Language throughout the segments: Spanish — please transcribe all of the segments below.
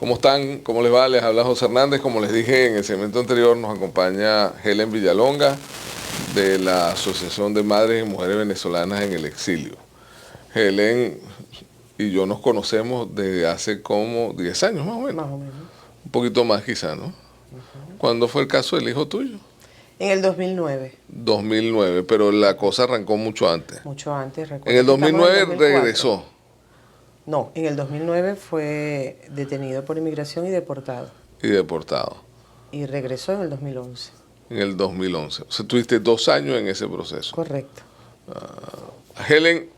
¿Cómo están? ¿Cómo les va? Les habla José Hernández. Como les dije en el segmento anterior, nos acompaña Helen Villalonga de la Asociación de Madres y Mujeres Venezolanas en el Exilio. Helen y yo nos conocemos desde hace como 10 años más o menos. Más o menos. Un poquito más quizá, ¿no? ¿Cuándo fue el caso del hijo tuyo? En el 2009. 2009, pero la cosa arrancó mucho antes. Mucho antes, recuerdo. En el 2009 regresó. No, en el 2009 fue detenido por inmigración y deportado. Y deportado. Y regresó en el 2011. En el 2011. O sea, tuviste 2 años en ese proceso. Correcto. Helen,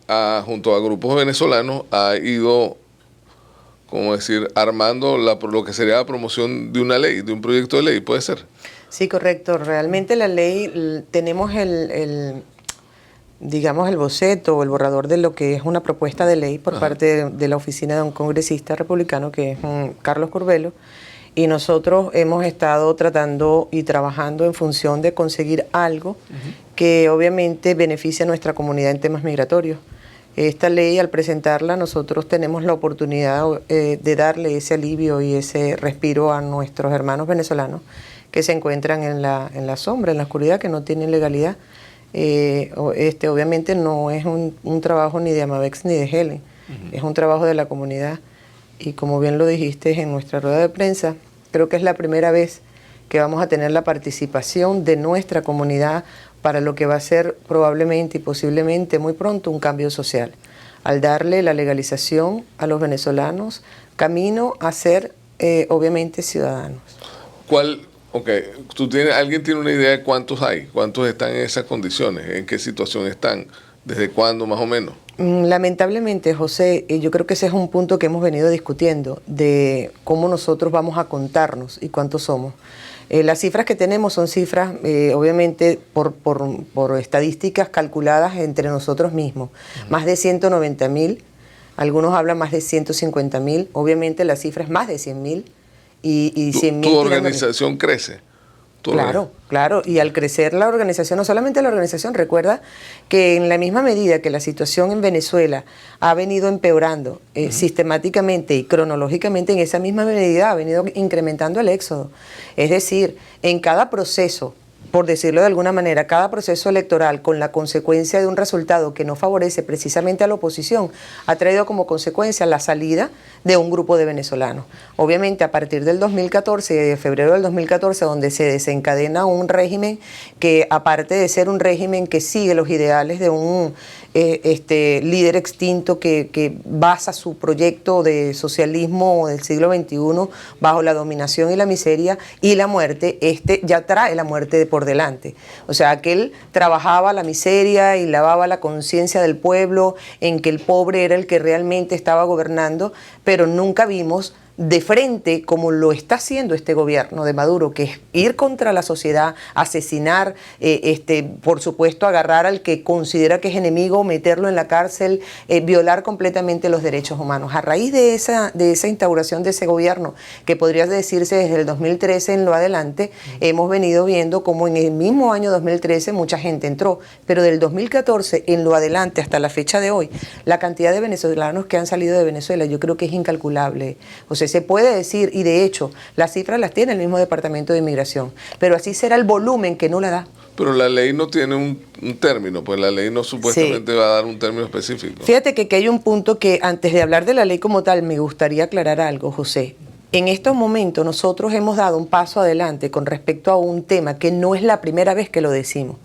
junto a grupos venezolanos, ha ido, como decir, armando lo que sería la promoción de una ley, de un proyecto de ley, ¿puede ser? Sí, correcto. Realmente la ley, tenemos digamos, el boceto o el borrador de lo que es una propuesta de ley por parte de la oficina de un congresista republicano, que es Carlos Curbelo, y nosotros hemos estado tratando y trabajando en función de conseguir algo que obviamente beneficie a nuestra comunidad en temas migratorios. Esta ley, al presentarla, nosotros tenemos la oportunidad de darle ese alivio y ese respiro a nuestros hermanos venezolanos que se encuentran en la sombra, en la oscuridad, que no tienen legalidad. Obviamente no es un trabajo ni de Amavex ni de Helen, es un trabajo de la comunidad. Y como bien lo dijiste en nuestra rueda de prensa, creo que es la primera vez que vamos a tener la participación de nuestra comunidad para lo que va a ser probablemente y posiblemente muy pronto un cambio social, al darle la legalización a los venezolanos, camino a ser obviamente ciudadanos. ¿Alguien tiene una idea de cuántos hay? ¿Cuántos están en esas condiciones? ¿En qué situación están? ¿Desde cuándo más o menos? Lamentablemente, José, yo creo que ese es un punto que hemos venido discutiendo, de cómo nosotros vamos a contarnos y cuántos somos. Las cifras que tenemos son cifras, obviamente, por estadísticas calculadas entre nosotros mismos. Más de 190.000, algunos hablan más de 150.000, obviamente la cifra es más de 100.000. Y 100.000. ¿Tu organización crece? Claro, y al crecer la organización, no solamente la organización, recuerda que en la misma medida que la situación en Venezuela ha venido empeorando sistemáticamente y cronológicamente, en esa misma medida ha venido incrementando el éxodo. Es decir, en cada proceso, por decirlo de alguna manera, cada proceso electoral con la consecuencia de un resultado que no favorece precisamente a la oposición, ha traído como consecuencia la salida de un grupo de venezolanos. Obviamente a partir del 2014, de febrero del 2014, donde se desencadena un régimen que, aparte de ser un régimen que sigue los ideales de un líder extinto que basa su proyecto de socialismo del siglo XXI bajo la dominación y la miseria y la muerte, ya trae la muerte por delante. O sea, aquel trabajaba la miseria y lavaba la conciencia del pueblo en que el pobre era el que realmente estaba gobernando, pero nunca vimos de frente, como lo está haciendo este gobierno de Maduro, que es ir contra la sociedad, asesinar, por supuesto agarrar al que considera que es enemigo, meterlo en la cárcel, violar completamente los derechos humanos. A raíz de esa instauración de ese gobierno, que podría decirse desde el 2013 en lo adelante, hemos venido viendo como en el mismo año 2013 mucha gente entró, pero del 2014 en lo adelante hasta la fecha de hoy, la cantidad de venezolanos que han salido de Venezuela yo creo que es incalculable. O sea, se puede decir, y de hecho, las cifras las tiene el mismo Departamento de Inmigración, pero así será el volumen que no la da. Pero la ley no tiene un término, pues la ley no supuestamente va a dar un término específico. Fíjate que hay un punto que antes de hablar de la ley como tal, me gustaría aclarar algo, José. En estos momentos nosotros hemos dado un paso adelante con respecto a un tema que no es la primera vez que lo decimos.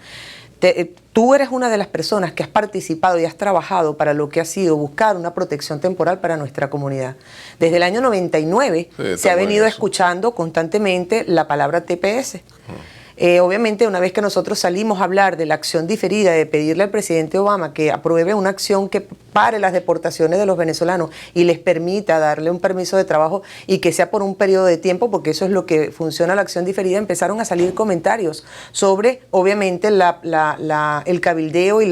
Tú eres una de las personas que has participado y has trabajado para lo que ha sido buscar una protección temporal para nuestra comunidad. Desde el año 99 se ha venido escuchando constantemente la palabra TPS. Obviamente, una vez que nosotros salimos a hablar de la acción diferida, de pedirle al presidente Obama que apruebe una acción que pare las deportaciones de los venezolanos y les permita darle un permiso de trabajo y que sea por un periodo de tiempo, porque eso es lo que funciona la acción diferida, empezaron a salir comentarios sobre, obviamente, el cabildeo y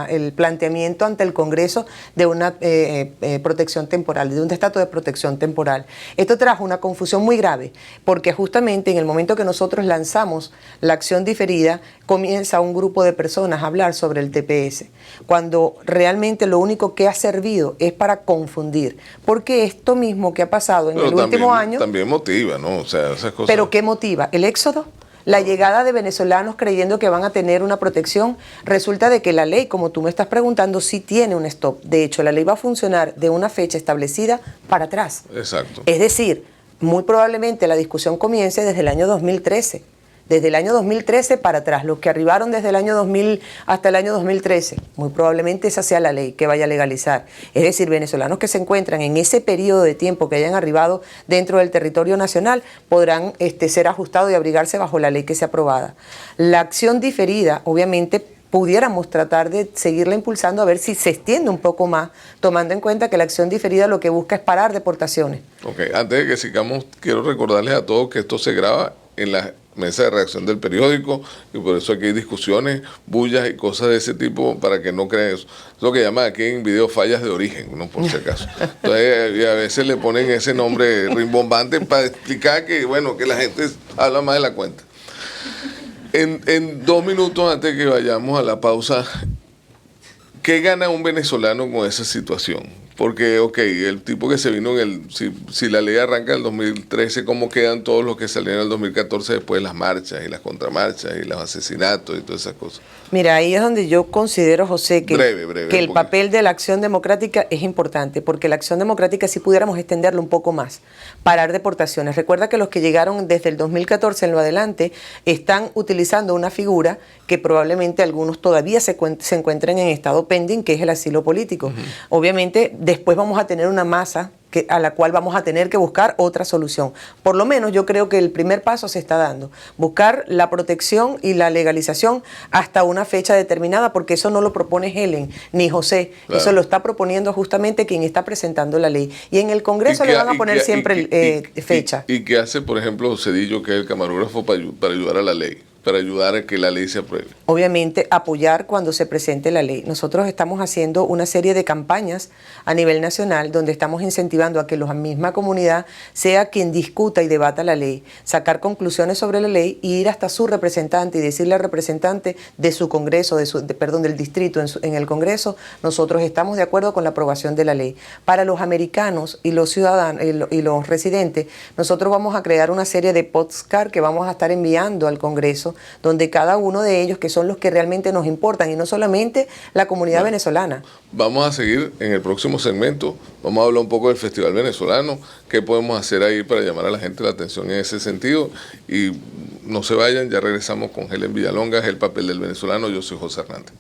el planteamiento ante el Congreso de una protección temporal, de un estatus de protección temporal. Esto trajo una confusión muy grave, porque justamente en el momento que nosotros lanzamos la acción diferida, comienza un grupo de personas a hablar sobre el TPS, cuando realmente lo único único que ha servido es para confundir, porque esto mismo que ha pasado en el último año... También motiva, ¿no? O sea, esas cosas... ¿Pero qué motiva? ¿El éxodo? La llegada de venezolanos creyendo que van a tener una protección. Resulta de que la ley, como tú me estás preguntando, sí tiene un stop. De hecho, la ley va a funcionar de una fecha establecida para atrás. Exacto. Es decir, muy probablemente la discusión comience desde el año 2013. Desde el año 2013 para atrás, los que arribaron desde el año 2000 hasta el año 2013, muy probablemente esa sea la ley que vaya a legalizar. Es decir, venezolanos que se encuentran en ese periodo de tiempo que hayan arribado dentro del territorio nacional podrán ser ajustados y abrigarse bajo la ley que sea aprobada. La acción diferida, obviamente, pudiéramos tratar de seguirla impulsando a ver si se extiende un poco más, tomando en cuenta que la acción diferida lo que busca es parar deportaciones. Ok, antes de que sigamos, quiero recordarles a todos que esto se graba en la mesa de redacción del periódico y por eso aquí hay discusiones, bullas y cosas de ese tipo para que no crean eso. Es lo que llaman aquí en video fallas de origen, ¿no? Por si acaso. Entonces, y a veces le ponen ese nombre rimbombante para explicar que, bueno, que la gente habla más de la cuenta. En 2 minutos antes de que vayamos a la pausa, ¿qué gana un venezolano con esa situación? Porque, ok, el tipo que se vino si la ley arranca en el 2013, ¿cómo quedan todos los que salieron en el 2014 después de las marchas y las contramarchas y los asesinatos y todas esas cosas? Mira, ahí es donde yo considero, José, que el porque... papel de la acción democrática es importante, porque la acción democrática, si pudiéramos extenderlo un poco más, parar deportaciones. Recuerda que los que llegaron desde el 2014 en lo adelante están utilizando una figura que probablemente algunos todavía se encuentren en estado pending, que es el asilo político. Obviamente, después vamos a tener una masa a la cual vamos a tener que buscar otra solución. Por lo menos yo creo que el primer paso se está dando. Buscar la protección y la legalización hasta una fecha determinada, porque eso no lo propone Helen ni José. Claro. Eso lo está proponiendo justamente quien está presentando la ley. Y en el Congreso le van a poner siempre fecha. ¿Y qué hace, por ejemplo, Cedillo, que es el camarógrafo, para ayudar a la ley? Para ayudar a que la ley se apruebe. Obviamente, apoyar cuando se presente la ley. Nosotros estamos haciendo una serie de campañas a nivel nacional donde estamos incentivando a que la misma comunidad sea quien discuta y debata la ley, sacar conclusiones sobre la ley y ir hasta su representante y decirle al representante de su congreso, del distrito en el congreso, nosotros estamos de acuerdo con la aprobación de la ley. Para los americanos y los ciudadanos y los residentes, nosotros vamos a crear una serie de postcards que vamos a estar enviando al Congreso, donde cada uno de ellos, que son los que realmente nos importan, y no solamente la comunidad venezolana. Vamos a seguir en el próximo segmento, vamos a hablar un poco del Festival Venezolano, qué podemos hacer ahí para llamar a la gente la atención en ese sentido, y no se vayan, ya regresamos con Helen Villalonga, es el papel del venezolano, yo soy José Hernández.